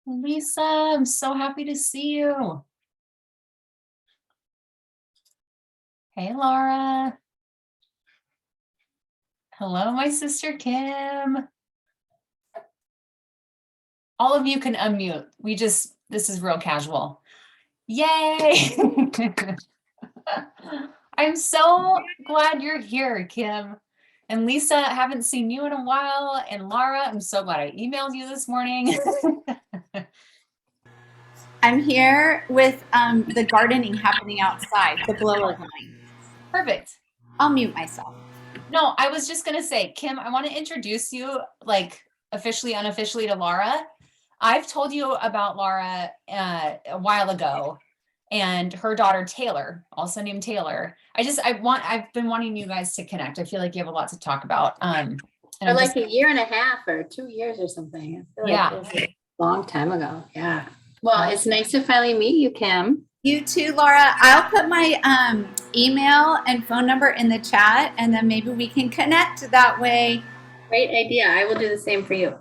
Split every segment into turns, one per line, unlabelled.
Lisa, I'm so happy to see you. Hey, Laura. Hello, my sister Kim. All of you can unmute. This is real casual. Yay! I'm so glad you're here, Kim. And Lisa, I haven't seen you in a while. And Laura, I'm so glad I emailed you this morning.
I'm here with the gardening happening outside, the blower going.
Perfect.
I'll mute myself.
No, I was just going to say, Kim, I want to introduce you like officially, unofficially to Laura. I've told you about Laura a while ago and her daughter Taylor, also named Taylor. I've been wanting you guys to connect. I feel like you have a lot to talk about.
For like a year and a half or 2 years or something. I feel
Yeah.
like it was a long time ago. Yeah. Well, it's nice to finally meet you, Kim.
You too, Laura. I'll put my email and phone number in the chat, and then maybe we can connect that way.
Great idea. I will do the same for you.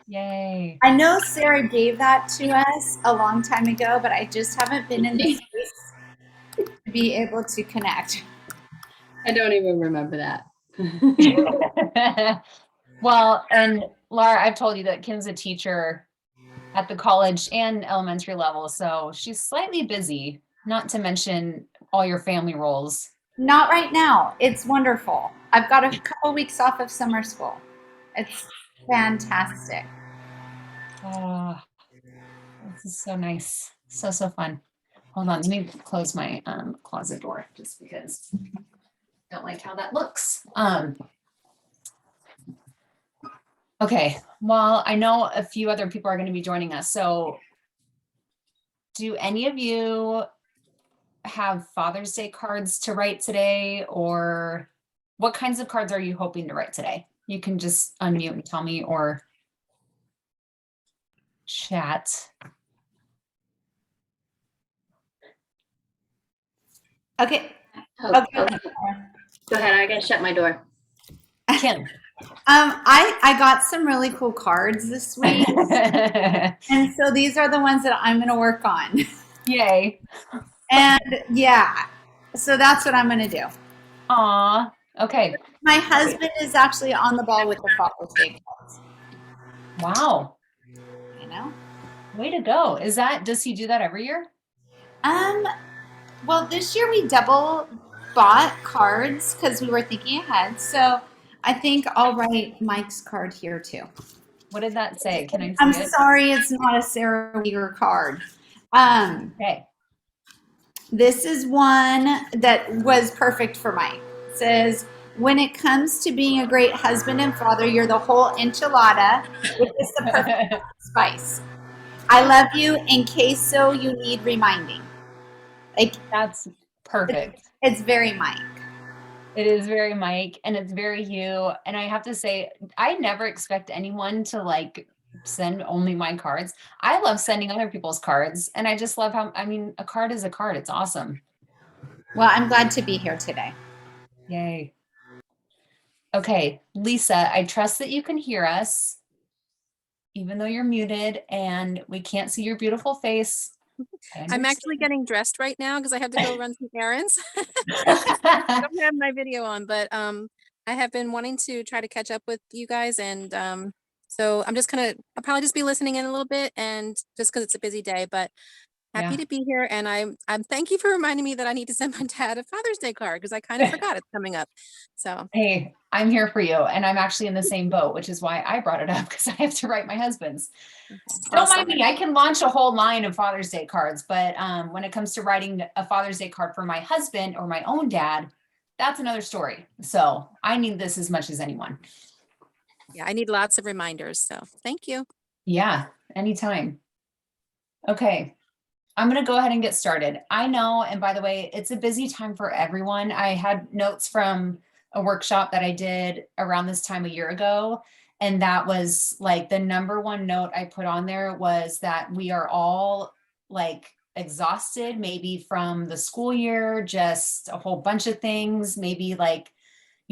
Yay.
I know Sarah gave that to us a long time ago, but I just haven't been in the space to be able to connect.
I don't even remember that.
Well, and Laura, I've told you that Kim's a teacher at the college and elementary level, so she's slightly busy, not to mention all your family roles.
Not right now. It's wonderful. I've got a couple weeks off of summer school. It's fantastic.
Oh, this is so nice. So fun. Hold on, let me close my closet door just because I don't like how that looks. Okay, well, I know a few other people are going to be joining us. So do any of you have Father's Day cards to write today, or what kinds of cards are you hoping to write today? You can just unmute and tell me or chat.
Okay.
Okay. Go ahead. I gotta shut my door.
Kim.
I got some really cool cards this week. And so these are the ones that I'm going to work on.
Yay.
And yeah, so that's what I'm going to do.
Aw, okay.
My husband is actually on the ball with the Father's Day cards.
Wow.
You know?
Way to go. Does he do that every year?
Well, this year we double bought cards because we were thinking ahead. So I think I'll write Mike's card here too.
What did that say? Can I see
I'm
it?
sorry, it's not a Sarah Weger card.
Okay.
This is one that was perfect for Mike. It says, when it comes to being a great husband and father, you're the whole enchilada, which is the perfect spice. I love you. In case so, you need reminding. Like,
That's perfect.
It's very Mike.
It is very Mike, and it's very you. And I have to say, I never expect anyone to like send only my cards. I love sending other people's cards, and I just love how, I mean, a card is a card. It's awesome.
Well, I'm glad to be here today.
Yay. Okay, Lisa, I trust that you can hear us, even though you're muted and we can't see your beautiful face.
I'm actually getting dressed right now because I have to go run some errands. I don't have my video on, but I have been wanting to try to catch up with you guys, and so I'll probably just be listening in a little bit, and just because it's a busy day, but happy to be here. And I'm thank you for reminding me that I need to send my dad a Father's Day card because I kind of forgot it's coming up. So
hey, I'm here for you, and I'm actually in the same boat, which is why I brought it up, because I have to write my husband's. Okay, don't mind me, I can launch a whole line of Father's Day cards, but when it comes to writing a Father's Day card for my husband or my own dad, that's another story. So I need this as much as anyone.
Yeah, I need lots of reminders. So thank you.
Yeah, anytime. Okay. I'm going to go ahead and get started. I know, and by the way, it's a busy time for everyone. I had notes from a workshop that I did around this time a year ago, and that was like the number one note I put on there was that we are all like exhausted, maybe from the school year, just a whole bunch of things, maybe like,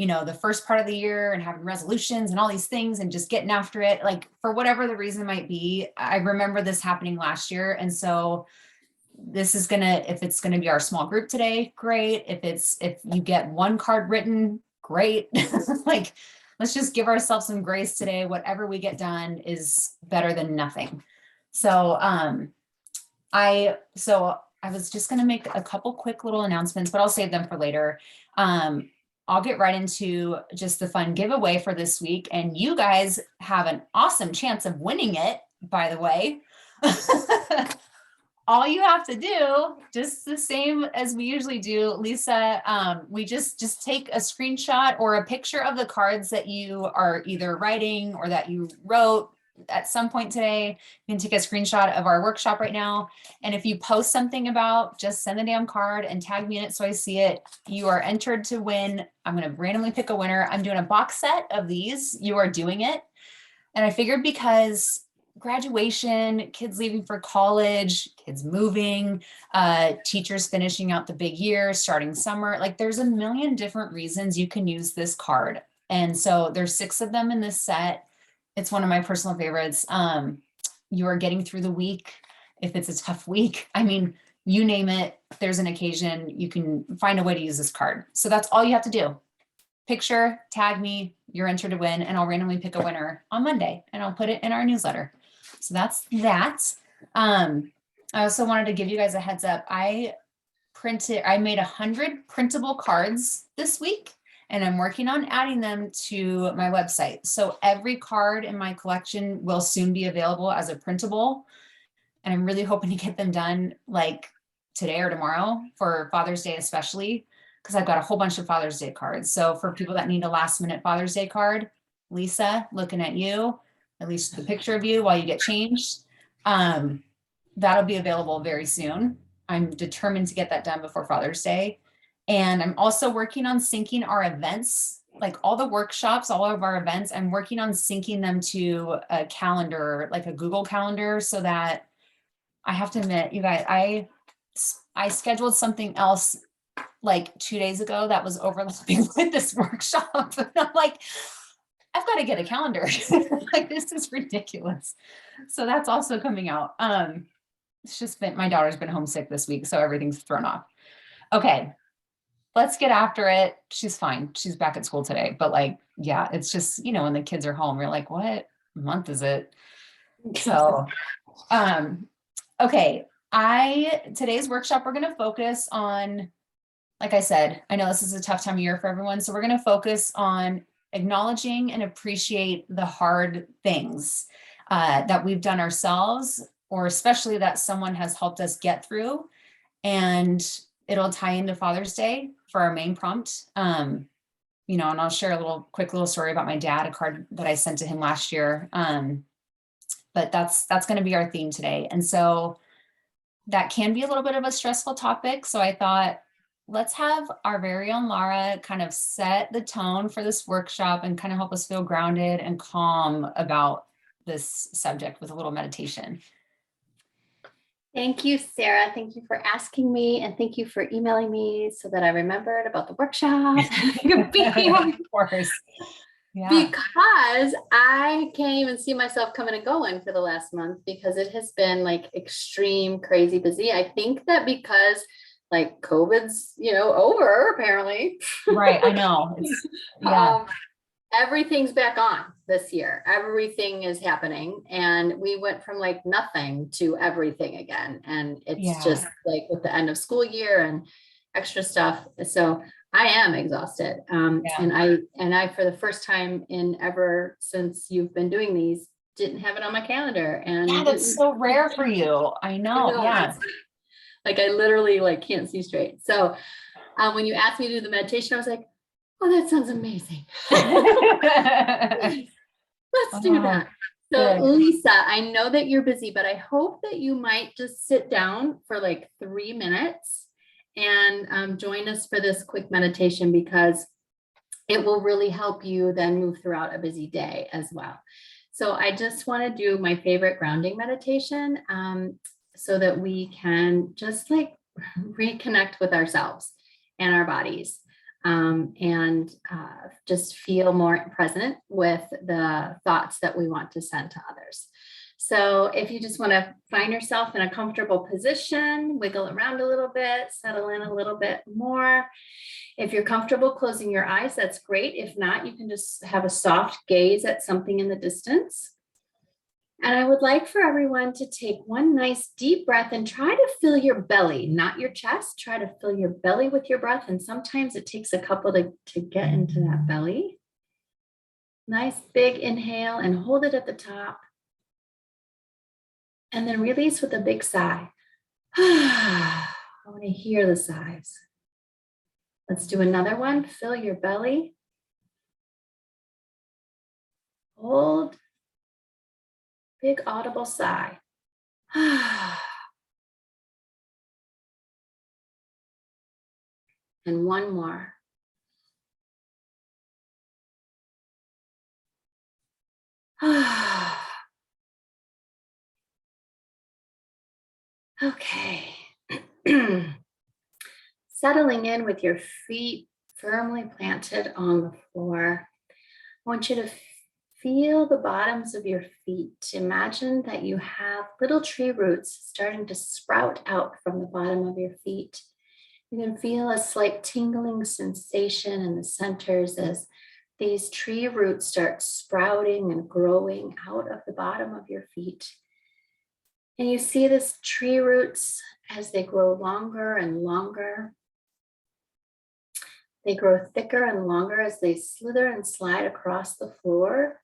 the first part of the year and having resolutions and all these things and just getting after it, like for whatever the reason might be. I remember this happening last year. And so this is if it's gonna be our small group today, great. If you get one card written, great. Like, let's just give ourselves some grace today. Whatever we get done is better than nothing. So, I was just going to make a couple quick little announcements, but I'll save them for later. I'll get right into just the fun giveaway for this week. And you guys have an awesome chance of winning it, by the way. All you have to do, just the same as we usually do, Lisa, we just take a screenshot or a picture of the cards that you are either writing or that you wrote at some point today. You can take a screenshot of our workshop right now. And if you post something about, just send the damn card and tag me in it so I see it. You are entered to win. I'm going to randomly pick a winner. I'm doing a box set of these. You are doing it. And I figured because graduation, kids leaving for college, kids moving, teachers finishing out the big year, starting summer, like there's a million different reasons you can use this card. And so there's 6 of them in this set. It's one of my personal favorites. You are getting through the week. If it's a tough week, I mean, you name it, there's an occasion, you can find a way to use this card. So that's all you have to do. Picture, tag me, you're entered to win, and I'll randomly pick a winner on Monday and I'll put it in our newsletter. So that's that. I also wanted to give you guys a heads up. I made 100 printable cards this week, and I'm working on adding them to my website. So every card in my collection will soon be available as a printable. And I'm really hoping to get them done like today or tomorrow for Father's Day, especially because I've got a whole bunch of Father's Day cards. So for people that need a last minute Father's Day card, Lisa, looking at you, at least the picture of you while you get changed. That'll be available very soon. I'm determined to get that done before Father's Day. And I'm also working on syncing our events, like all the workshops, all of our events. I'm working on syncing them to a calendar, like a Google Calendar, so that I have to admit, you guys, I scheduled something else like 2 days ago that was overlapping with this workshop. And I'm like, I've got to get a calendar. Like, this is ridiculous. So that's also coming out. It's just been, my daughter's been homesick this week, so everything's thrown off. Okay, let's get after it. She's fine. She's back at school today. But like, yeah, it's just, when the kids are home, we're like, what month is it? So, okay. Today's workshop, we're going to focus on, like I said, I know this is a tough time of year for everyone. So we're going to focus on acknowledging and appreciate the hard things that we've done ourselves, or especially that someone has helped us get through. And it'll tie into Father's Day for our main prompt. And I'll share a quick little story about my dad, a card that I sent to him last year. But that's going to be our theme today. And so that can be a little bit of a stressful topic. So I thought, let's have our very own Laura kind of set the tone for this workshop and kind of help us feel grounded and calm about this subject with a little meditation.
Thank you, Sarah. Thank you for asking me, and thank you for emailing me so that I remembered about the workshop.
Of course. Yeah.
Because I can't even see myself coming and going for the last month because it has been like extreme, crazy busy. I think that because like COVID's, over apparently.
Right. I know. Yeah.
Everything's back on this year. Everything is happening. And we went from like nothing to everything again. And it's just like with the end of school year and extra stuff. So I am exhausted. And I, for the first time ever since you've been doing these, didn't have it on my calendar. And
yeah, that's so rare for you. I know. Yeah.
Like I literally like can't see straight. So when you asked me to do the meditation, I was like, oh, that sounds amazing. Let's do that. So good. Lisa, I know that you're busy, but I hope that you might just sit down for like 3 minutes and join us for this quick meditation, because it will really help you then move throughout a busy day as well. So I just want to do my favorite grounding meditation so that we can just like reconnect with ourselves and our bodies. and just feel more present with the thoughts that we want to send to others. So if you just want to find yourself in a comfortable position, wiggle around a little bit, settle in a little bit more. If you're comfortable closing your eyes, that's great. If not, you can just have a soft gaze at something in the distance. And I would like for everyone to take one nice deep breath and try to fill your belly, not your chest. Try to fill your belly with your breath. And sometimes it takes a couple to get into that belly. Nice big inhale and hold it at the top. And then release with a big sigh. I want to hear the sighs. Let's do another one. Fill your belly. Hold. Big audible sigh. And one more. Okay. Settling in with your feet firmly planted on the floor. I want you to feel the bottoms of your feet. Imagine that you have little tree roots starting to sprout out from the bottom of your feet. You can feel a slight tingling sensation in the centers as these tree roots start sprouting and growing out of the bottom of your feet. And you see this tree roots as they grow longer and longer. They grow thicker and longer as they slither and slide across the floor.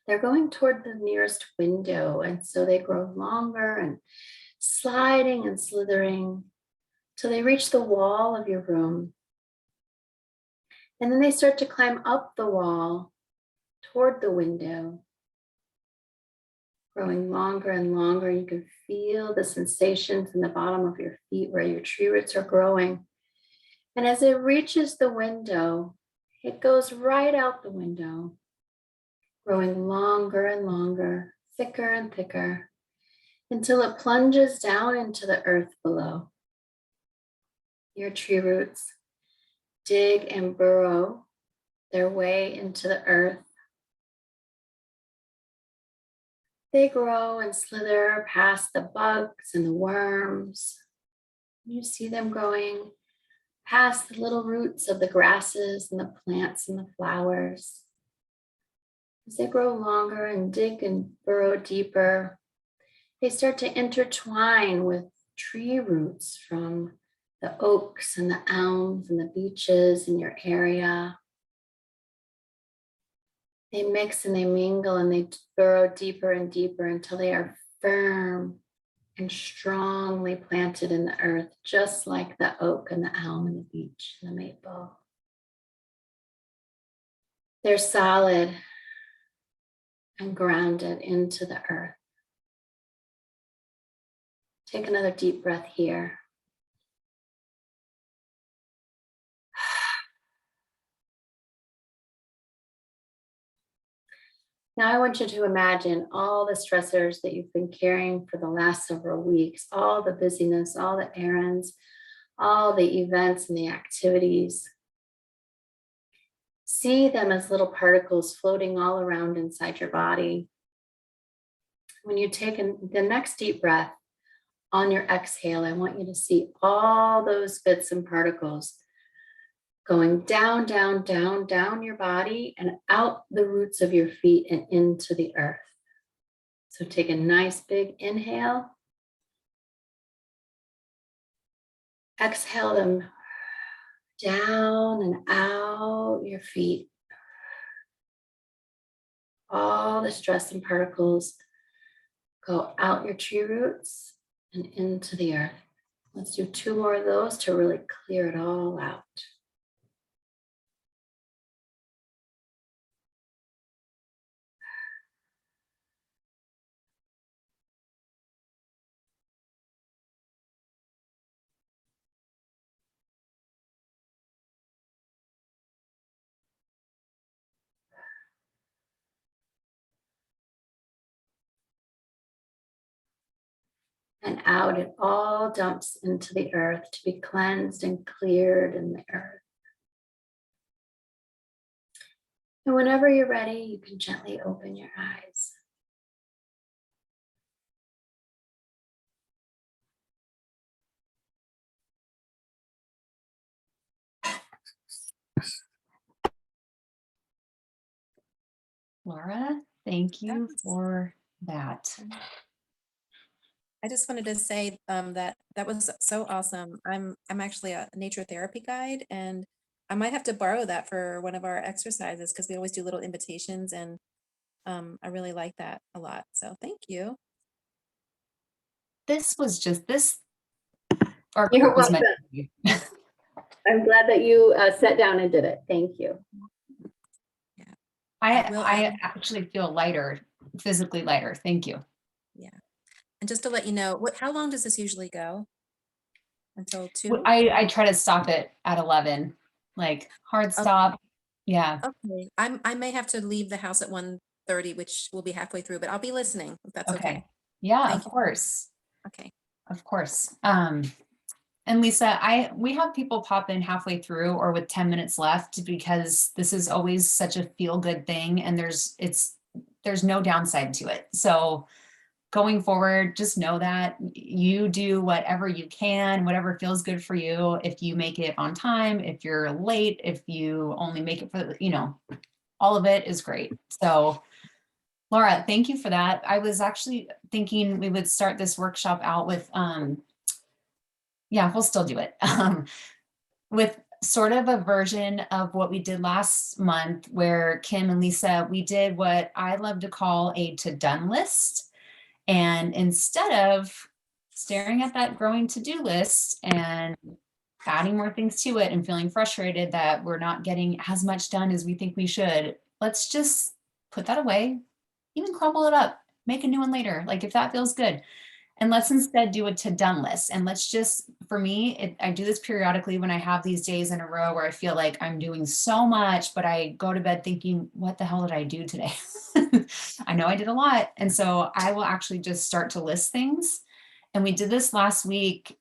They're going toward the nearest window, and so they grow longer and sliding and slithering till they reach the wall of your room. And then they start to climb up the wall toward the window, growing longer and longer. You can feel the sensations in the bottom of your feet where your tree roots are growing. And as it reaches the window, it goes right out the window, growing longer and longer, thicker and thicker, until it plunges down into the earth below. Your tree roots dig and burrow their way into the earth. They grow and slither past the bugs and the worms. You see them growing past the little roots of the grasses and the plants and the flowers. As they grow longer and dig and burrow deeper, they start to intertwine with tree roots from the oaks and the elms and the beeches in your area. They mix and they mingle and they burrow deeper and deeper until they are firm and strongly planted in the earth, just like the oak and the elm and the beech and the maple. They're solid and grounded into the earth. Take another deep breath here. Now I want you to imagine all the stressors that you've been carrying for the last several weeks, all the busyness, all the errands, all the events and the activities. See them as little particles floating all around inside your body. When you take the next deep breath, on your exhale, I want you to see all those bits and particles going down, down, down, down your body and out the roots of your feet and into the earth. So take a nice big inhale. Exhale them down and out your feet. All the stress and particles go out your tree roots and into the earth. Let's do 2 more of those to really clear it all out. And out, it all dumps into the earth to be cleansed and cleared in the earth. And whenever you're ready, you can gently open your eyes.
Laura, thank you
That's-
for that.
I just wanted to say that was so awesome. I'm actually a nature therapy guide, and I might have to borrow that for one of our exercises because we always do little invitations, and I really like that a lot. So thank you.
This was just this. Our
You're
was meant
welcome.
to be.
I'm glad that you sat down and did it. Thank you.
I actually feel lighter, physically lighter. Thank you.
Yeah. And just to let you know, how long does this usually go? Until 2?
I try to stop it at 11, like hard stop. Yeah.
Okay. I may have to leave the house at 1:30, which will be halfway through, but I'll be listening if that's okay.
Okay. Yeah,
Thank
of
you.
course.
Okay.
Of course. And Lisa, we have people pop in halfway through or with 10 minutes left because this is always such a feel good thing and there's no downside to it. So going forward, just know that you do whatever you can, whatever feels good for you. If you make it on time, if you're late, if you only make it for, all of it is great. So Laura, thank you for that. I was actually thinking we would start this workshop out with, yeah, we'll still do it. With sort of a version of what we did last month where Kim and Lisa, we did what I love to call a to-done list. And instead of staring at that growing to-do list and adding more things to it and feeling frustrated that we're not getting as much done as we think we should, let's just put that away, even crumble it up, make a new one later, like if that feels good. And let's instead do a to-done list. And let's just, for me, I do this periodically when I have these days in a row where I feel like I'm doing so much, but I go to bed thinking, what the hell did I do today? I know I did a lot. And so I will actually just start to list things. And we did this last week.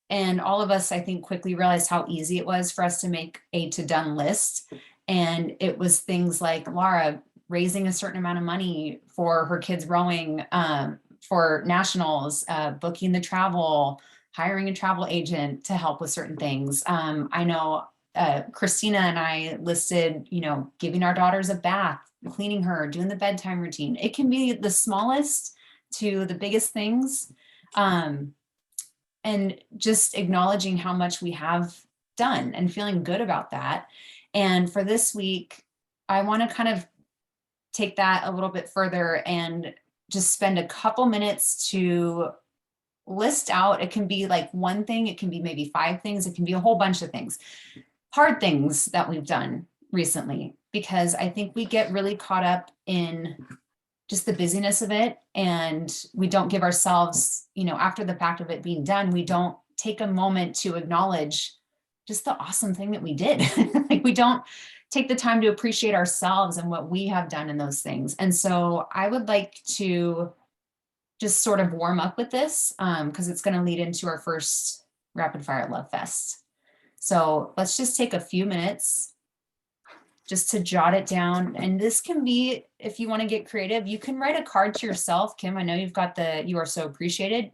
And all of us, I think, quickly realized how easy it was for us to make a to-done list. And it was things like Laura raising a certain amount of money for her kids' rowing, for nationals, booking the travel, hiring a travel agent to help with certain things. I know Christina and I listed, giving our daughters a bath, cleaning her, doing the bedtime routine. It can be the smallest to the biggest things. And just acknowledging how much we have done and feeling good about that. And for this week, I want to kind of take that a little bit further and just spend a couple minutes to list out. It can be like one thing, it can be maybe 5 things, it can be a whole bunch of things, hard things that we've done recently, because I think we get really caught up in just the busyness of it. And we don't give ourselves, after the fact of it being done, we don't take a moment to acknowledge just the awesome thing that we did. Like we don't take the time to appreciate ourselves and what we have done in those things. And so I would like to just sort of warm up with this because it's going to lead into our first Rapid Fire Love Fest. So let's just take a few minutes just to jot it down. And this can be, if you want to get creative, you can write a card to yourself. Kim, I know you've got you are so appreciated.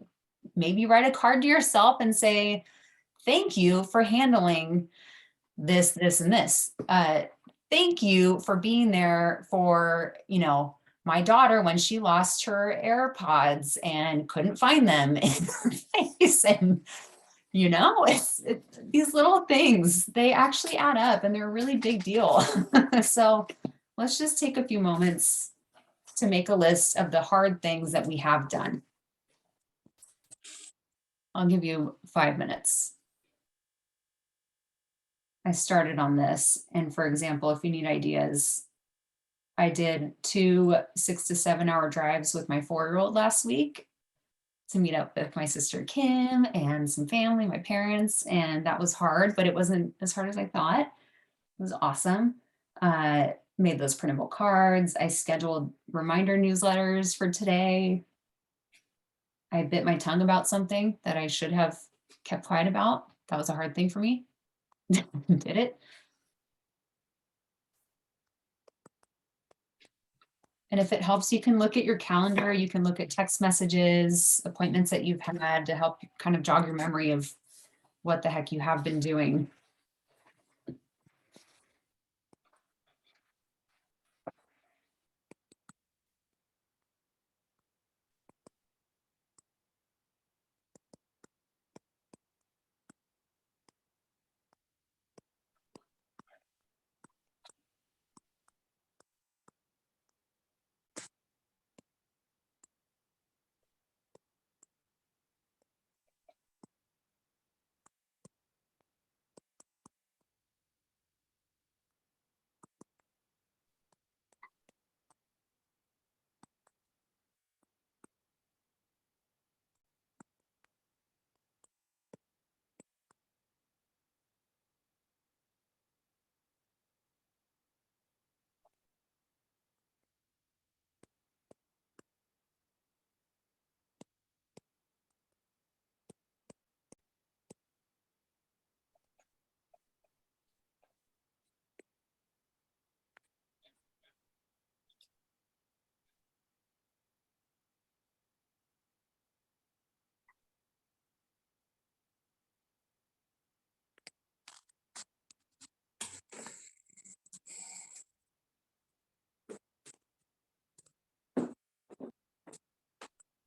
Maybe write a card to yourself and say, thank you for handling this, this, and this. Thank you for being there for, my daughter when she lost her AirPods and couldn't find them in her face. And it's these little things, they actually add up and they're a really big deal. So let's just take a few moments to make a list of the hard things that we have done. I'll give you 5 minutes. I started on this. And for example, if you need ideas, I did 2 6 to 7 hour drives with my 4-year-old last week to meet up with my sister Kim and some family, my parents, and that was hard, but it wasn't as hard as I thought. It was awesome. Made those printable cards. I scheduled reminder newsletters for today. I bit my tongue about something that I should have kept quiet about. That was a hard thing for me. Did it. And if it helps, you can look at your calendar, you can look at text messages, appointments that you've had to help kind of jog your memory of what the heck you have been doing.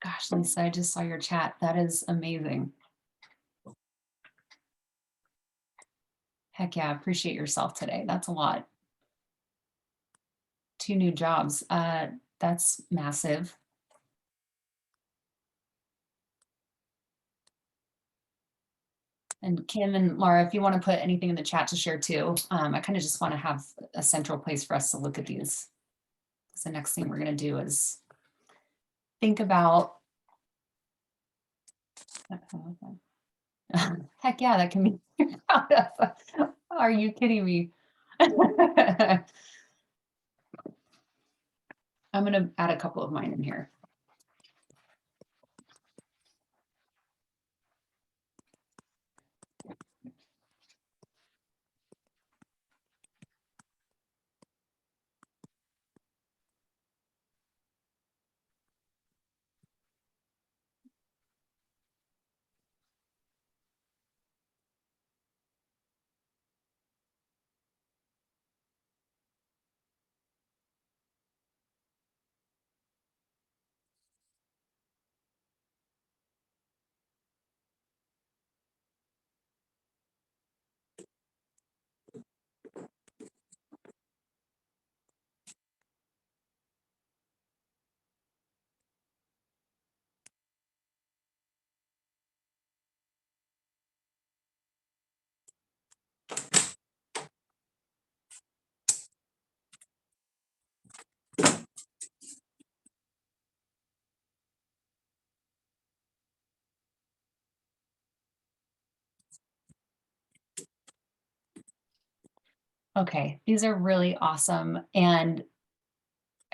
Gosh, Lisa, I just saw your chat. That is amazing. Heck yeah, appreciate yourself today. That's a lot. 2 new jobs. That's massive. And Kim and Laura, if you want to put anything in the chat to share too, I kind of just want to have a central place for us to look at these. Because the next thing we're going to do is think about. Heck yeah, that can be proud of. Are you kidding me? I'm going to add a couple of mine in here. Okay, these are really awesome. And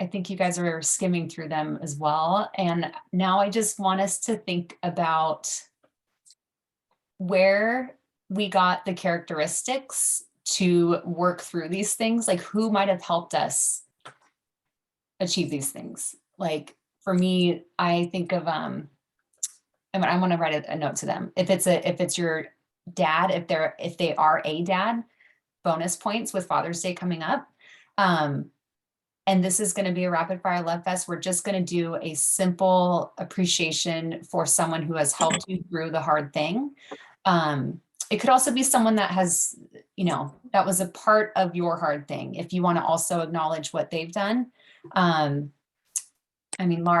I think you guys are skimming through them as well. And now I just want us to think about where we got the characteristics to work through these things, like who might have helped us achieve these things. Like for me, I think of I want to write a note to them. If it's your dad, if they are a dad, bonus points with Father's Day coming up. And this is going to be a rapid fire love fest. We're just going to do a simple appreciation for someone who has helped you through the hard thing. It could also be someone that has, that was a part of your hard thing. If you want to also acknowledge what they've done. Laura,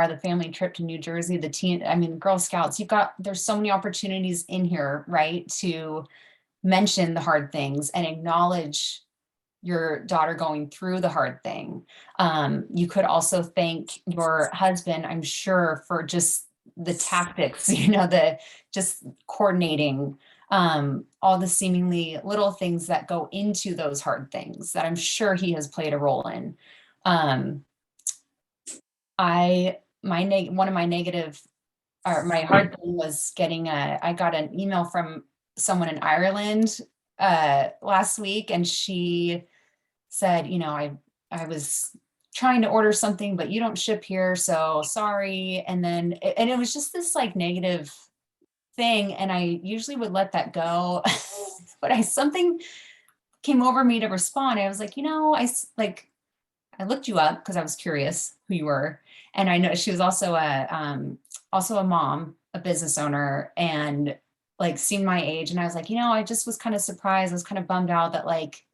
the family trip to New Jersey, Girl Scouts, there's so many opportunities in here, right? To mention the hard things and acknowledge your daughter going through the hard thing. You could also thank your husband, I'm sure, for just the tactics, the just coordinating, all the seemingly little things that go into those hard things that I'm sure he has played a role in. One of my negative, or my hard thing was I got an email from someone in Ireland last week, and she said, I was trying to order something, but you don't ship here, so sorry. And then, and it was just this like negative thing. And I usually would let that go, but something came over me to respond. I was like, I looked you up because I was curious who you were. And I know she was also a mom, a business owner, and like seemed my age. And I was like, I just was kind of surprised. I was kind of bummed out that like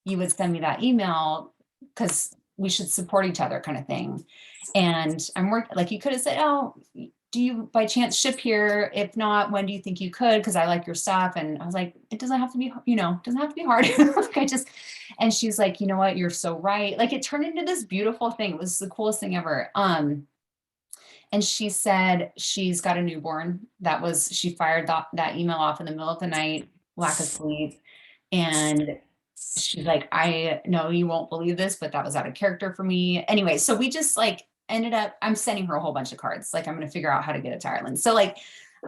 you would send me that email because we should support each other kind of thing. And I'm working, like you could have said, oh, do you by chance ship here? If not, when do you think you could? Because I like your stuff. And I was like, it doesn't have to be, doesn't have to be hard. Like and she's like, you know what, you're so right. Like it turned into this beautiful thing. It was the coolest thing ever. And she said she's got a newborn. She fired that email off in the middle of the night, lack of sleep. And she's like, I know you won't believe this, but that was out of character for me. Anyway, so we just like ended up, I'm sending her a whole bunch of cards. Like I'm going to figure out how to get it to Ireland. So like,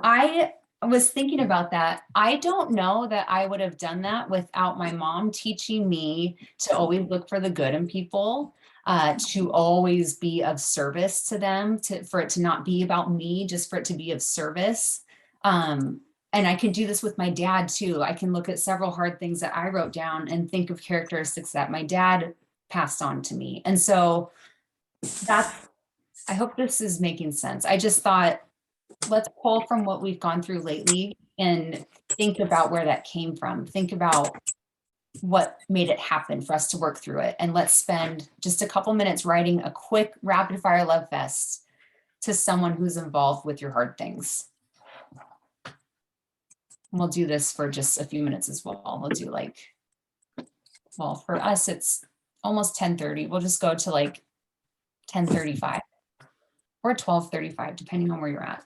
I was thinking about that. I don't know that I would have done that without my mom teaching me to always look for the good in people, to always be of service to them, for it to not be about me, just for it to be of service. And I can do this with my dad too. I can look at several hard things that I wrote down and think of characteristics that my dad passed on to me. And so I hope this is making sense. I just thought, let's pull from what we've gone through lately and think about where that came from. Think about what made it happen for us to work through it. And let's spend just a couple minutes writing a quick rapid fire love fest to someone who's involved with your hard things. And we'll do this for just a few minutes as well. We'll do for us, it's almost 10:30. We'll just go to like 10:35 or 12:35, depending on where you're at.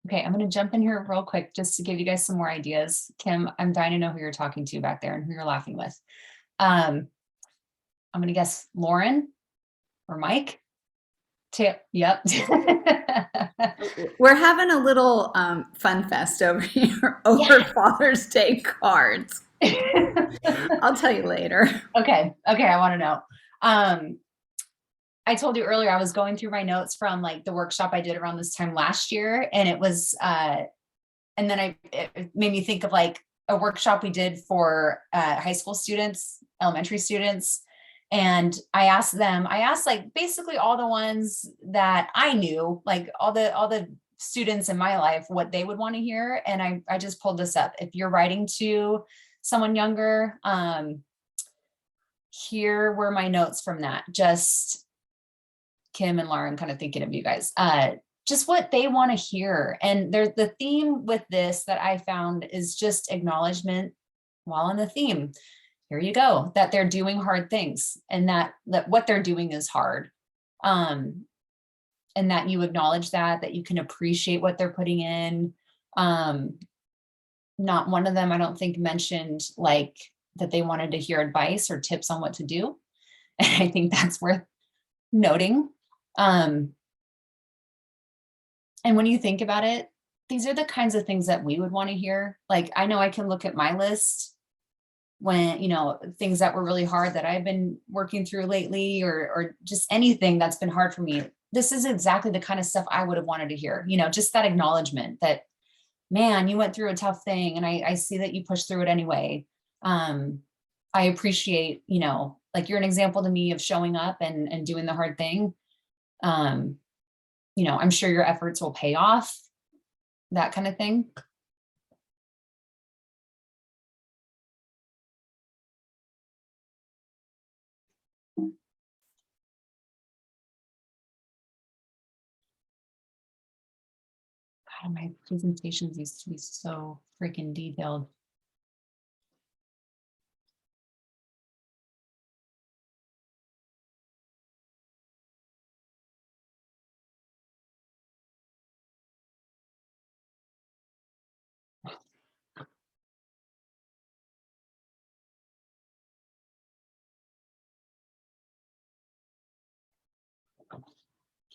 Okay, I'm gonna jump in here real quick just to give you guys some more ideas. Kim, I'm dying to know who you're talking to back there and who you're laughing with. I'm gonna guess Lauren or Mike. Yep.
We're having a little fun fest over here over Father's Day cards. I'll tell you later.
Okay, I want to know. I told you earlier I was going through my notes from like the workshop I did around this time last year, and it was and then it made me think of like a workshop we did for high school students, elementary students. And I asked like basically all the ones that I knew, like all the students in my life, what they would want to hear. And I just pulled this up. If you're writing to someone younger, here were my notes from that. Just Kim and Lauren, kind of thinking of you guys. Just what they want to hear. And there's the theme with this that I found is just acknowledgement while on the theme. Here you go, that they're doing hard things and that what they're doing is hard. And that you acknowledge that you can appreciate what they're putting in. Not one of them, I don't think, mentioned like that they wanted to hear advice or tips on what to do. And I think that's worth noting. And when you think about it, these are the kinds of things that we would want to hear. Like, I know I can look at my list when, things that were really hard that I've been working through lately, or just anything that's been hard for me. This is exactly the kind of stuff I would have wanted to hear, just that acknowledgement that, man, you went through a tough thing and I see that you pushed through it anyway. I appreciate, like you're an example to me of showing up and doing the hard thing. I'm sure your efforts will pay off, that kind of thing. God, my presentations used to be so freaking detailed.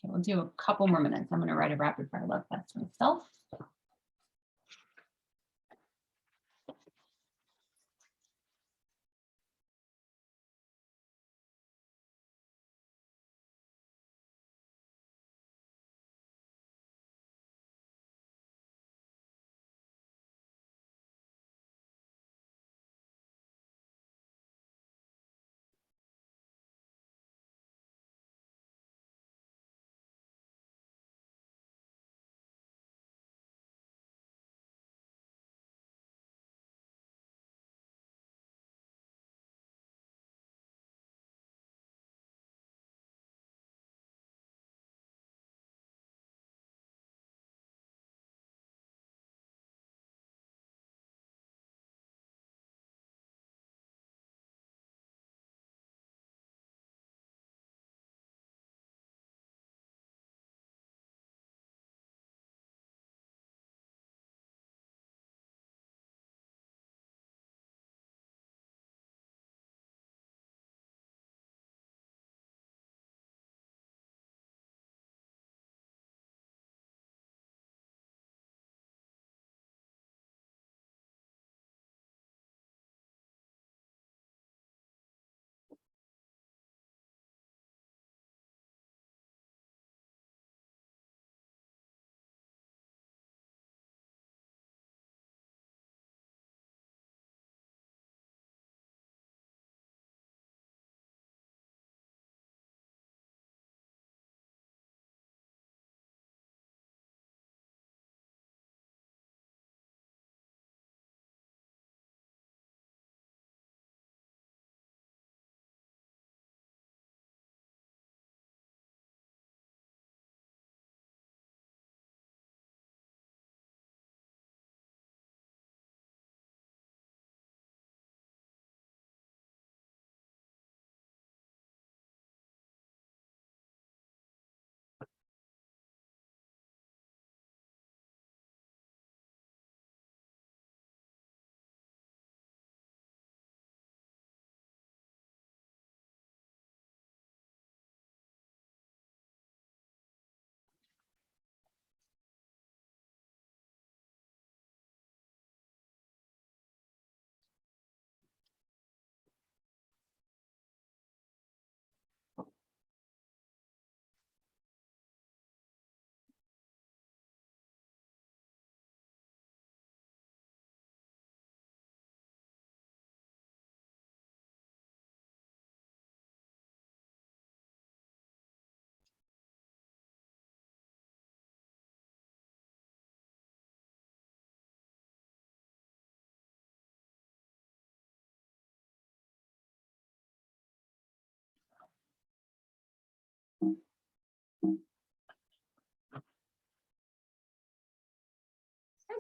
Okay, we'll do a couple more minutes. I'm going to write a rapid fire love test myself.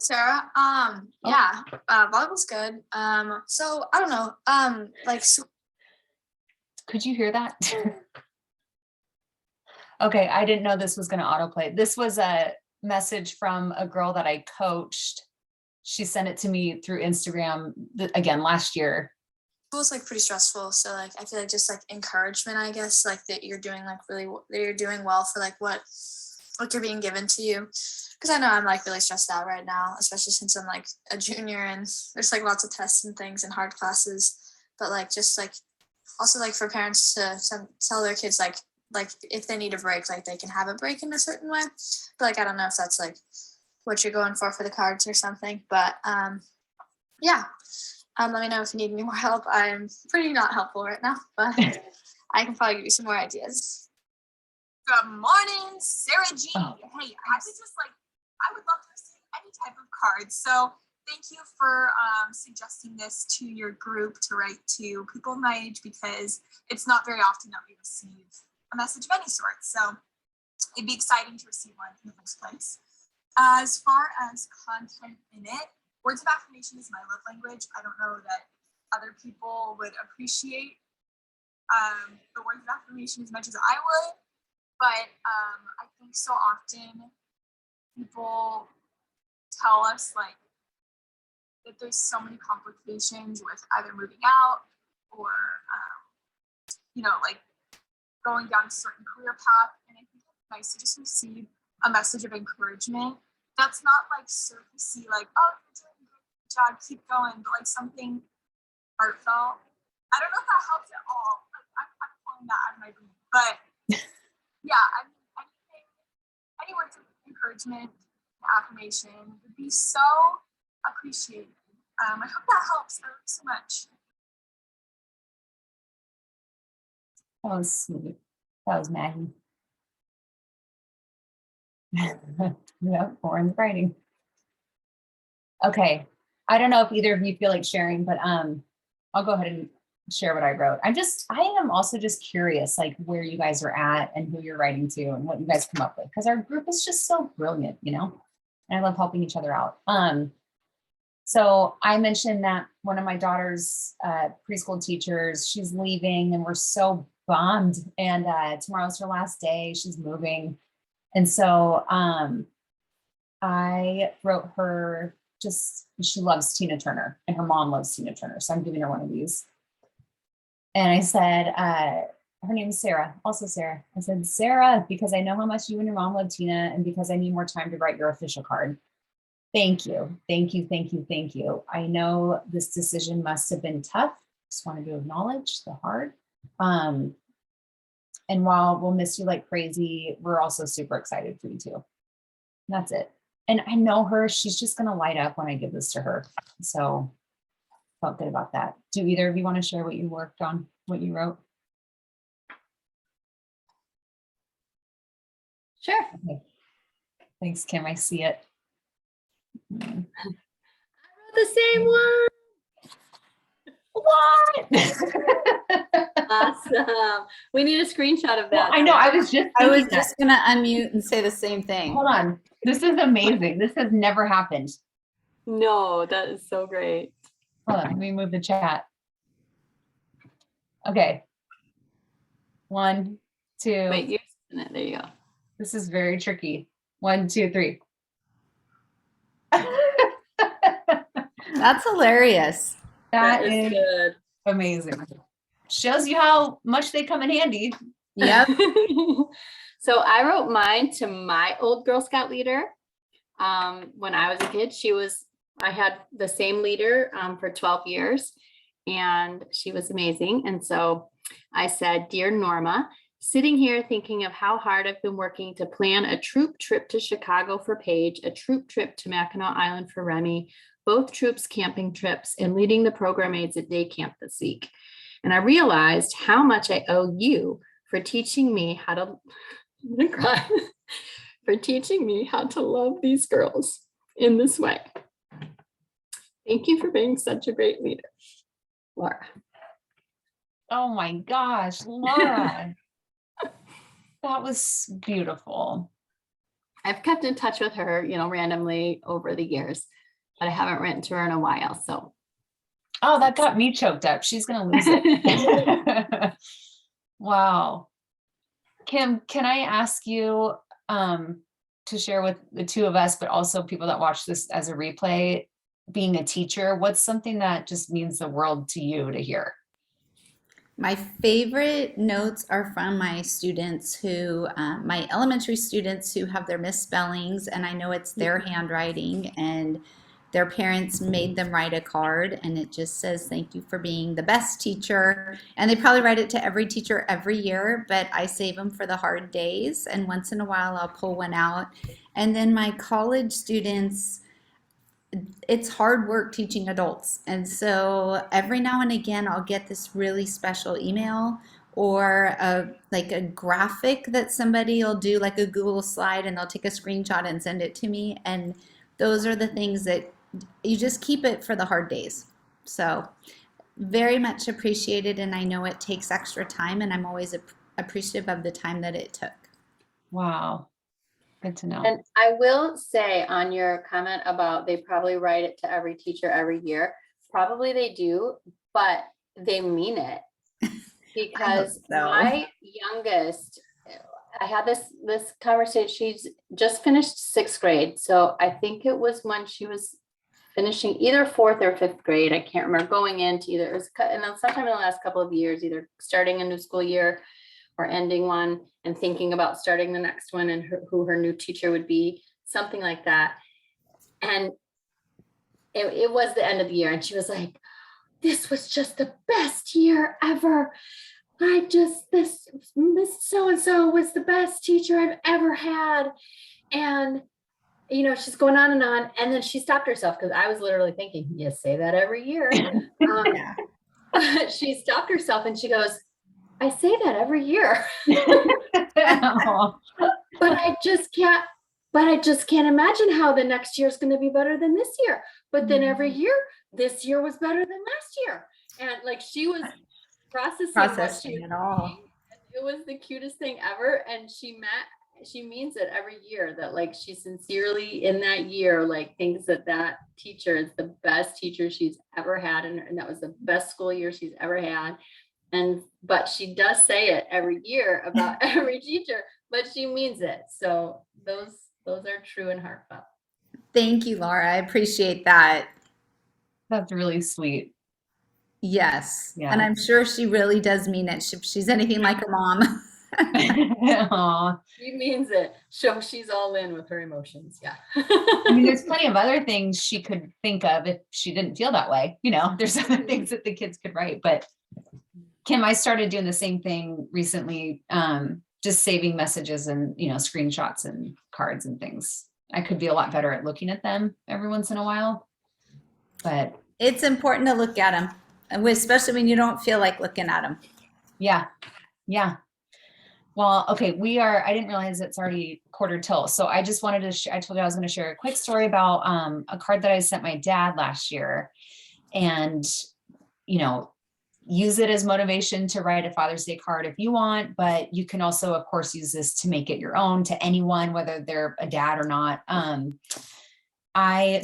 Sarah. Yeah, volleyball's good. So I don't know.
Could you hear that? Okay, I didn't know this was going to autoplay. This was a message from a girl that I coached. She sent it to me through Instagram again last year.
School's like pretty stressful, so like I feel like just like encouragement, I guess, like that you're doing like that you're doing well for like what you're being given to you. Because I know I'm like really stressed out right now, especially since I'm like a junior and there's like lots of tests and things and hard classes. But like just like also like for parents to tell their kids like if they need a break, like they can have a break in a certain way. But like I don't know if that's like what you're going for the cards or something. But yeah. Let me know if you need any more help. I'm pretty not helpful right now, but I can probably give you some more ideas.
Good morning, Sarah G.
Oh.
Hey, I would love to receive any type of cards. So thank you for suggesting this to your group to write to people my age, because it's not very often that we receive a message of any sort. So it'd be exciting to receive one in the first place. As far as content in it, words of affirmation is my love language. I don't know that other people would appreciate the words of affirmation as much as I would, but I think so often people tell us like that there's so many complications with either moving out or like going down a certain career path, and I think it's nice to just receive a message of encouragement that's not like surfacey, like, oh, you're doing a good job, keep going, but like something heartfelt. I don't know if that helps at all. Like, I'm pulling that out of my brain, but yeah, I mean, any words of encouragement, affirmation would be so appreciated. I hope that helps. I love you so much.
That was sweet. That was Maggie. Yep, Lauren's writing. Okay. I don't know if either of you feel like sharing, but I'll go ahead and share what I wrote. I am also just curious, like where you guys are at and who you're writing to and what you guys come up with, because our group is just so brilliant, and I love helping each other out. So I mentioned that one of my daughter's preschool teachers, she's leaving, and we're so bummed. And tomorrow's her last day. She's moving. And so I wrote her, she loves Tina Turner, and her mom loves Tina Turner. So I'm giving her one of these. And I said, her name is Sarah, also Sarah. I said, Sarah, because I know how much you and your mom love Tina, and because I need more time to write your official card. Thank you. Thank you. Thank you. Thank you. I know this decision must have been tough. Just wanted to acknowledge the hard. And while we'll miss you like crazy, we're also super excited for you too. That's it. And I know her, she's just going to light up when I give this to her. So felt good about that. Do either of you want to share what you worked on, what you wrote?
Sure.
Okay. Thanks, Kim. I see it.
I wrote the same one.
What?
Awesome. We need a screenshot of that.
Well, I know. I was
just going to unmute and say the same thing.
Hold on. This is amazing. This has never happened.
No, that is so great.
Hold on. Let me move the chat. Okay. 1, 2.
Wait, you're in it. There you go.
This is very tricky. 1, 2, 3.
That's hilarious.
that is
good.
Amazing. Shows you how much they come in handy.
Yep.
So I wrote mine to my old Girl Scout leader. When I was a kid, I had the same leader for 12 years, and she was amazing. And so I said, Dear Norma, sitting here thinking of how hard I've been working to plan a troop trip to Chicago for Paige, a troop trip to Mackinac Island for Remy, both troops camping trips, and leading the program aides at day camp this week. And I realized how much I owe you for teaching me how to, I'm gonna cry, for teaching me how to love these girls in this way. Thank you for being such a great leader, Laura.
Oh my gosh, Laura. That was beautiful.
I've kept in touch with her, randomly over the years, but I haven't written to her in a while. So.
Oh, that got me choked up. She's going to lose it. Wow. Kim, can I ask you to share with the two of us, but also people that watch this as a replay, being a teacher, what's something that just means the world to you to hear?
My favorite notes are from my students who, my elementary students who have their misspellings, and I know it's their handwriting, and their parents made them write a card, and it just says, "Thank you for being the best teacher." And they probably write it to every teacher every year, but I save them for the hard days, and once in a while I'll pull one out. And then my college students, it's hard work teaching adults. And so every now and again, I'll get this really special email or like a graphic that somebody will do, like a Google slide, and they'll take a screenshot and send it to me. And those are the things that you just keep it for the hard days. So very much appreciated. And I know it takes extra time, and I'm always appreciative of the time that it took.
Wow. Good to know.
And I will say on your comment about they probably write it to every teacher every year, probably they do, but they mean it. Because my youngest, I had this conversation, she's just finished 6th grade. So I think it was when she was finishing either 4th or 5th grade. I can't remember, going into either, it was, and then sometime in the last couple of years, either starting a new school year or ending one and thinking about starting the next one, and who her new teacher would be, something like that. And it was the end of the year, and she was like, "This was just the best year ever. This so-and-so was the best teacher I've ever had." And, she's going on. And then she stopped herself, because I was literally thinking, you say that every year. She stopped herself and she goes, "I say that every year." But I just can't imagine how the next year is going to be better than this year. But then every year, this year was better than last year. And like, she was processing
it all.
It was the cutest thing ever. And she means it every year, that like she sincerely in that year, like thinks that teacher is the best teacher she's ever had. And that was the best school year she's ever had. But she does say it every year about every teacher, but she means it. So those are true and heartfelt.
Thank you, Laura. I appreciate that.
That's really sweet.
Yes.
Yeah.
And I'm sure she really does mean it. If she's anything like her mom.
Aw.
She means it. So she's all in with her emotions. Yeah.
I mean, there's plenty of other things she could think of if she didn't feel that way. There's other things that the kids could write. But Kim, I started doing the same thing recently, just saving messages and, screenshots and cards and things. I could be a lot better at looking at them every once in a while, but
it's important to look at them, especially when you don't feel like looking at them.
Yeah. Yeah. Well, okay. I didn't realize it's already 1:45. So I just wanted to, I told you I was going to share a quick story about a card that I sent my dad last year, and, use it as motivation to write a Father's Day card if you want, but you can also, of course, use this to make it your own to anyone, whether they're a dad or not. I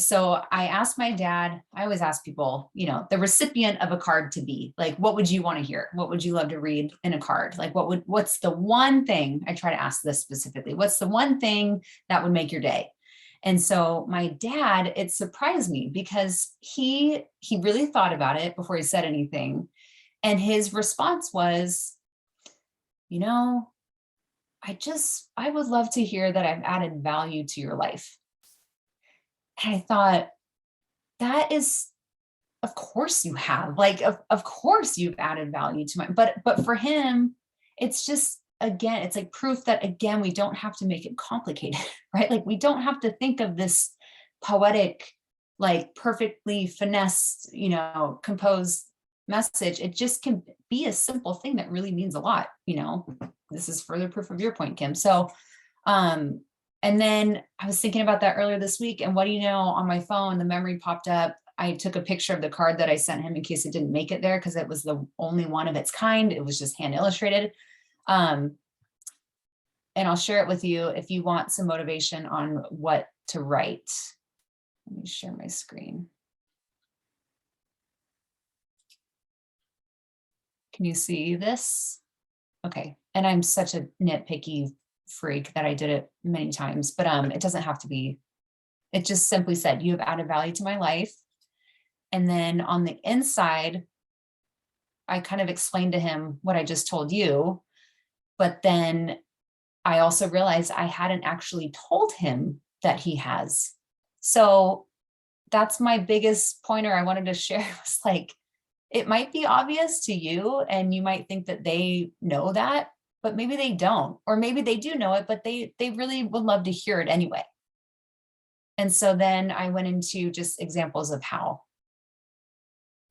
asked my dad, I always ask people, the recipient of a card to be like, what would you want to hear? What would you love to read in a card? Like, what's the one thing, I try to ask this specifically, what's the one thing that would make your day? And so my dad, it surprised me because he really thought about it before he said anything. And his response was, I would love to hear that I've added value to your life. And I thought, that is, of course you have, like, of course you've added value to but for him, it's just, again, it's like proof that, again, we don't have to make it complicated, right? Like, we don't have to think of this poetic, like perfectly finessed, composed message. It just can be a simple thing that really means a lot. This is further proof of your point, Kim. So, and then I was thinking about that earlier this week, and what do you know, on my phone, the memory popped up. I took a picture of the card that I sent him in case it didn't make it there, because it was the only one of its kind. It was just hand illustrated. and I'll share it with you if you want some motivation on what to write. Let me share my screen. Can you see this? Okay, and I'm such a nitpicky freak that I did it many times, but it doesn't have to be. It just simply said, you have added value to my life. And then on the inside, I kind of explained to him what I just told you, but then I also realized I hadn't actually told him that he has. So that's my biggest pointer I wanted to share, was like, it might be obvious to you and you might think that they know that, but maybe they don't, or maybe they do know it, but they really would love to hear it anyway. And so then I went into just examples of how.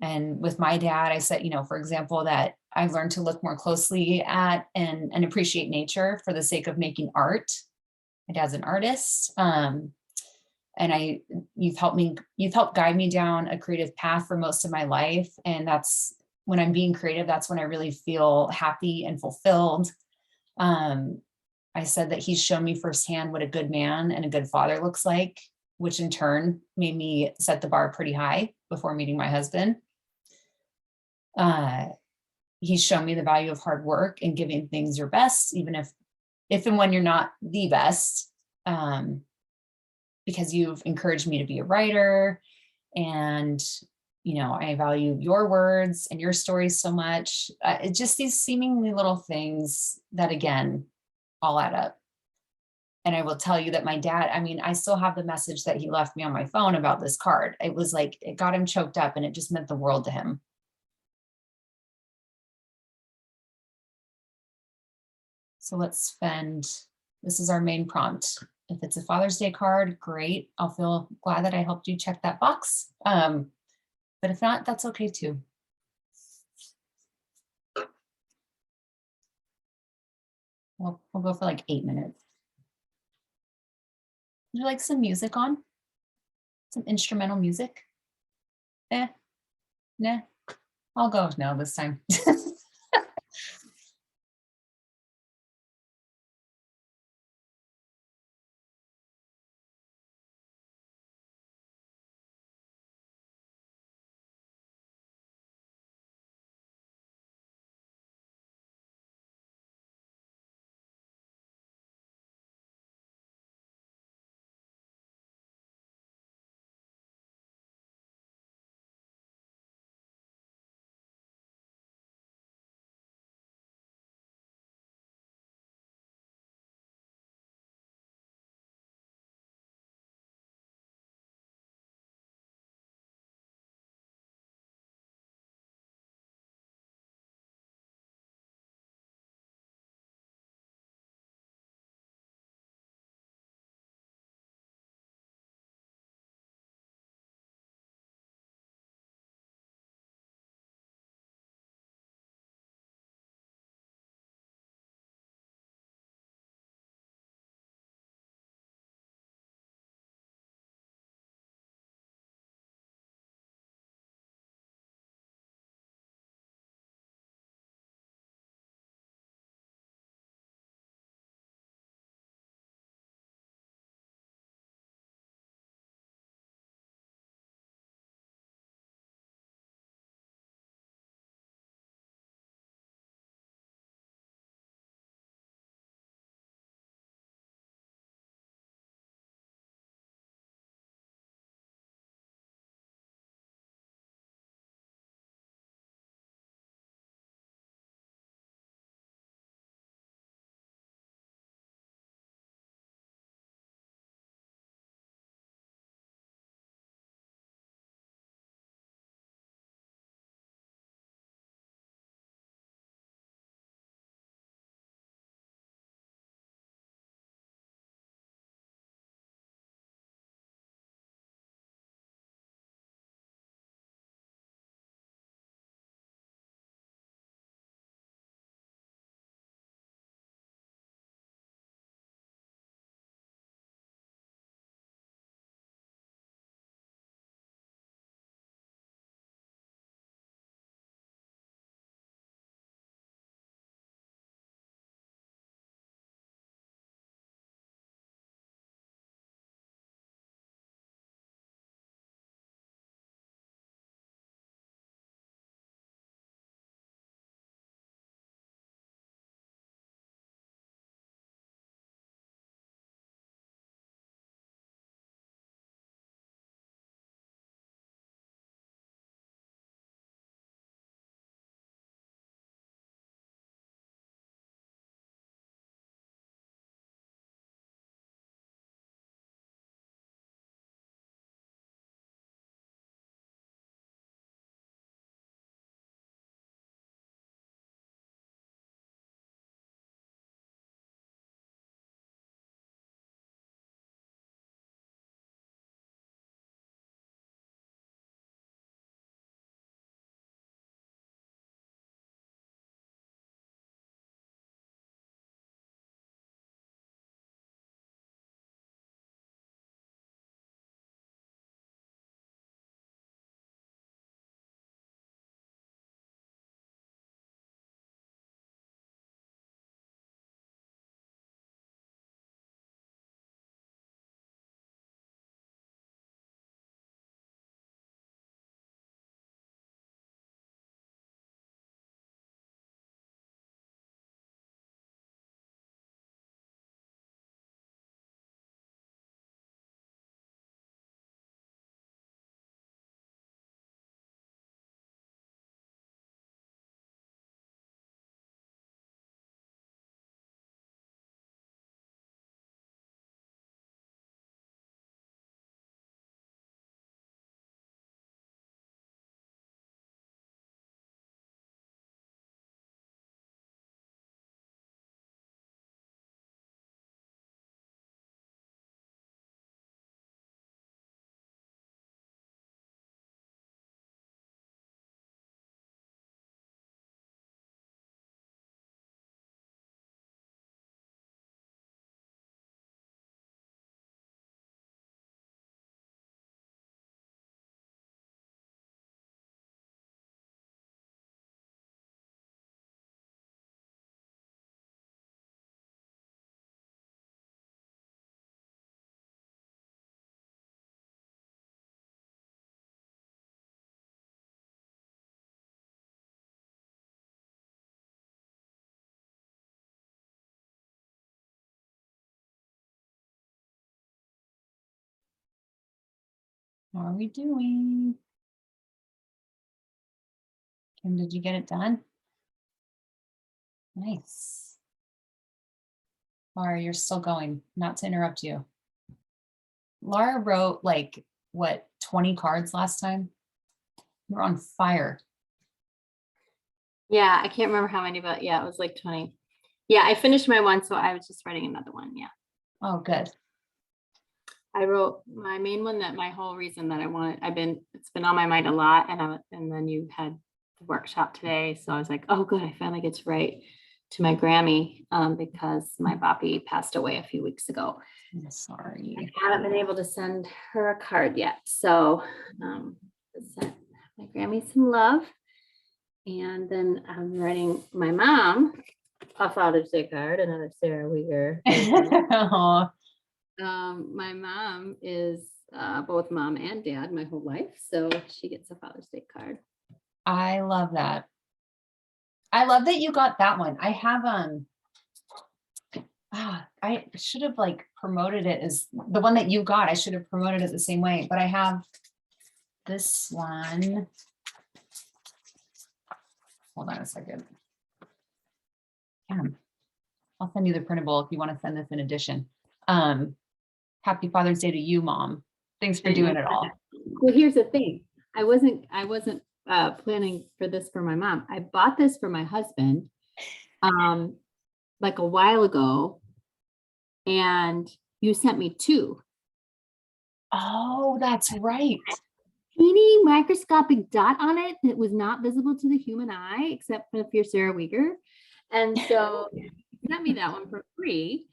And with my dad, I said, for example, that I've learned to look more closely at and appreciate nature for the sake of making art. My dad's an artist. And you've helped guide me down a creative path for most of my life. And that's when I'm being creative, that's when I really feel happy and fulfilled. I said that he's shown me firsthand what a good man and a good father looks like, which in turn made me set the bar pretty high before meeting my husband. He's shown me the value of hard work and giving things your best, even if and when you're not the best, because you've encouraged me to be a writer. And, I value your words and your stories so much. It's just these seemingly little things that, again, all add up. And I will tell you that my dad, I still have the message that he left me on my phone about this card. It was like, it got him choked up and it just meant the world to him. So this is our main prompt. If it's a Father's Day card, great. I'll feel glad that I helped you check that box. But if not, that's okay too. We'll go for like 8 minutes. Would you like some music on? Some instrumental music? Nah, I'll go no this time. How are we doing? Kim, did you get it done? Nice. Laura, you're still going, not to interrupt you. Laura wrote like, what, 20 cards last time? We're on fire.
Yeah, I can't remember how many, but yeah, it was like 20. Yeah, I finished my one, so I was just writing another one. Yeah.
Oh, good.
I wrote my main one, that my whole reason that it's been on my mind a lot. And then you had the workshop today. So I was like, oh, good. I finally get to write to my Grammy because my Boppy passed away a few weeks ago.
I'm sorry.
I haven't been able to send her a card yet. So sent my Grammy some love. And then I'm writing my mom a Father's Day card, another Sarah Uyghur.
Aw.
My mom is both mom and dad my whole life, so she gets a Father's Day card.
I love that. I love that you got that one. I have I should have like promoted it as the one that you got. I should have promoted it the same way, but I have this one. Hold on a second. I'll send you the printable if you want to send this in addition. Happy Father's Day to you, Mom. Thanks for doing it all.
Well, here's the thing. I wasn't planning for this for my mom. I bought this for my husband like a while ago, and you sent me 2.
Oh, that's right.
Teeny microscopic dot on it that was not visible to the human eye, except for if you're Sarah Uyghur. And so you sent me that one for free.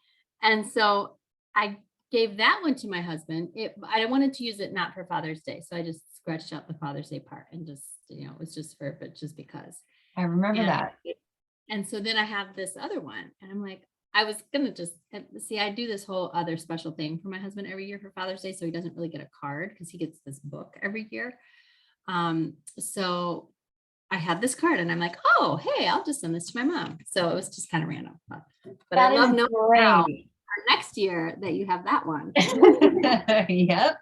And so I gave that one to my husband. I wanted to use it not for Father's Day. So I just scratched out the Father's Day part and just, it was just but just because.
I remember that.
And so then I have this other one, and I'm like, I was gonna just see, I do this whole other special thing for my husband every year for Father's Day. So he doesn't really get a card because he gets this book every year. So I had this card and I'm like, oh, hey, I'll just send this to my mom. So it was just kind of random. But I love knowing now next year that you have that one.
Yep.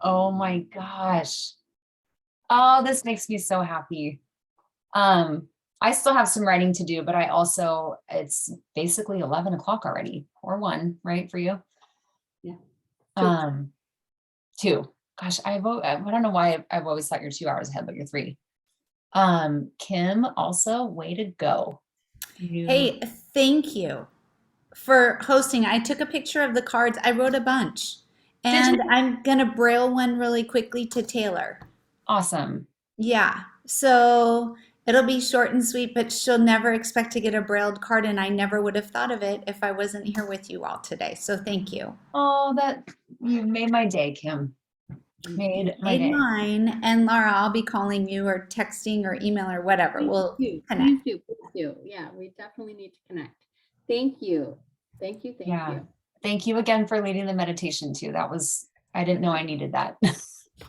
Oh my gosh. Oh, this makes me so happy. I still have some writing to do, but it's basically 11 o'clock already, or 1, right, for you?
Yeah.
2. Gosh, I don't know why I've always thought you're 2 hours ahead, but you're 3. Kim, also, way to go.
Hey, thank you for hosting. I took a picture of the cards. I wrote a bunch, and I'm gonna braille one really quickly to Taylor.
Awesome.
Yeah, so it'll be short and sweet, but she'll never expect to get a brailled card, and I never would have thought of it if I wasn't here with you all today. So thank you.
Oh, you made my day, Kim. Made my day.
Mine. And Laura, I'll be calling you or texting or email or whatever. We'll connect.
Please do. Yeah, we definitely need to connect. Thank you. Thank you.
Thank you again for leading the meditation too. I didn't know I needed that.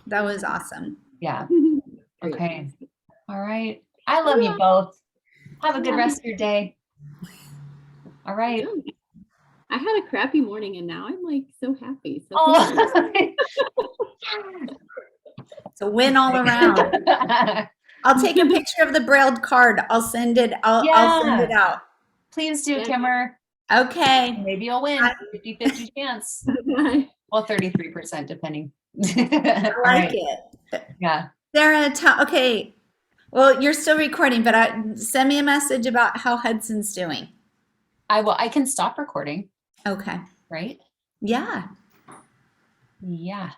That was awesome.
Yeah. Okay. All right. I love you both. Have a good rest of your day. All right.
I had a crappy morning and now I'm like so happy. So
it's a win all around. I'll take a picture of the brailled card. I'll send it. I'll send it out.
Please do, Kimmer.
Okay.
Maybe you'll win. 50-50 chance. Well, 33% depending.
I like it.
Yeah.
Sarah, okay. Well, you're still recording, but send me a message about how Hudson's doing.
I will. I can stop recording.
Okay.
Right?
Yeah.
Yeah.